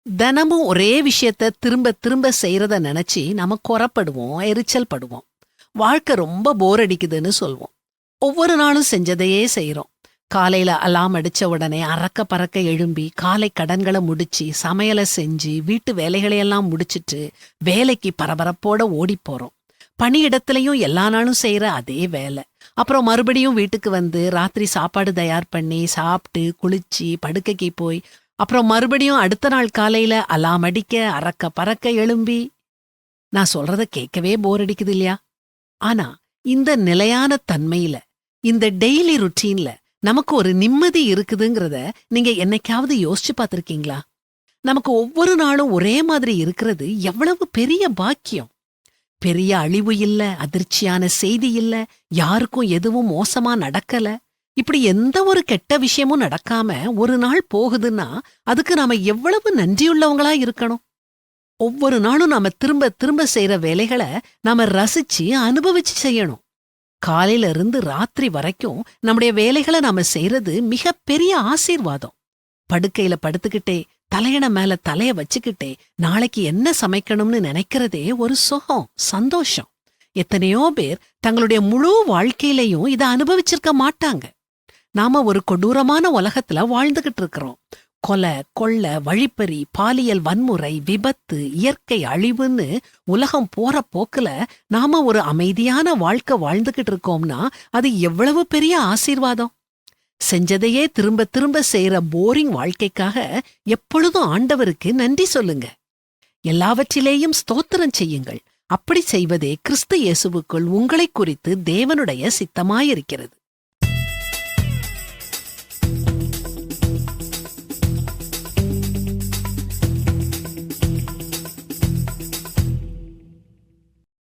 தினமும் ஒரே விஷயத்த திரும்ப திரும்ப செய்யறத நினைச்சு நாம குறப்படுவோம், எரிச்சல் படுவோம். வாழ்க்கை ரொம்ப போர் அடிக்குதுன்னு சொல்வோம். ஒவ்வொரு நாளும் செஞ்சதையே செய்யறோம். காலையில அலாம் அடிச்ச உடனே அறக்க பறக்க எழும்பி காலை கடன்களை முடிச்சு சமையலை செஞ்சு வீட்டு வேலைகளையெல்லாம் முடிச்சிட்டு வேலைக்கு பரபரப்போட ஓடி போறோம். பணியிடத்திலையும் எல்லா நாளும் செய்யற அதே வேலை. அப்புறம் மறுபடியும் வீட்டுக்கு வந்து ராத்திரி சாப்பாடு தயார் பண்ணி சாப்பிட்டு குளிச்சு படுக்கைக்கு போய் அப்புறம் மறுபடியும் அடுத்த நாள் காலையில அலாம் அடிக்க அறக்க பறக்க எழும்பி. நான் சொல்றத கேட்கவே போர் அடிக்குது இல்லையா? ஆனா இந்த நிலையான தன்மையில, இந்த டெய்லி ருட்டீன்ல நமக்கு ஒரு நிம்மதி இருக்குதுங்கிறத நீங்க என்னைக்காவது யோசிச்சு பார்த்திருக்கீங்களா? நமக்கு ஒவ்வொரு நாளும் ஒரே மாதிரி இருக்கிறது எவ்வளவு பெரிய பாக்கியம். பெரிய அழிவு இல்ல, அதிர்ச்சியான செய்தி இல்ல, யாருக்கும் எதுவும் மோசமா நடக்கல. இப்படி எந்த ஒரு கெட்ட விஷயமும் நடக்காம ஒரு நாள் போகுதுன்னா அதுக்கு நாம எவ்வளவு நன்றியுள்ளவங்களா இருக்கணும். ஒவ்வொரு நாளும் நாம திரும்ப திரும்ப செய்யற வேலைகளை நாம ரசிச்சு அனுபவிச்சு செய்யணும். காலையில இருந்து ராத்திரி வரைக்கும் நம்முடைய வேலைகளை நாம செய்யறது மிக பெரிய ஆசீர்வாதம். படுக்கையில படுத்துக்கிட்டே தலையண மேல தலைய வச்சுக்கிட்டே நாளைக்கு என்ன சமைக்கணும்னு நினைக்கிறதே ஒரு சுகம், சந்தோஷம். எத்தனையோ பேர் தங்களுடைய முழு வாழ்க்கையிலையும் இதை அனுபவிச்சிருக்க மாட்டாங்க. நாம ஒரு கொடூரமான உலகத்துல வாழ்ந்துகிட்டு இருக்கிறோம். கொலை, கொள்ளை, வழிப்பறி, பாலியல் வன்முறை, விபத்து, இயற்கை அழிவுன்னு உலகம் போற போக்குல நாம ஒரு அமைதியான வாழ்க்கை வாழ்ந்துகிட்டு இருக்கோம்னா அது எவ்வளவு பெரிய ஆசீர்வாதம். செஞ்சதையே திரும்ப திரும்ப செய்யற போரிங் வாழ்க்கைக்காக எப்பொழுதும் ஆண்டவருக்கு நன்றி சொல்லுங்க. எல்லாவற்றிலேயும் ஸ்தோத்திரம் செய்யுங்கள். அப்படி செய்வதே கிறிஸ்து இயேசுவுக்குள் உங்களை குறித்து தேவனுடைய சித்தமாயிருக்கிறது.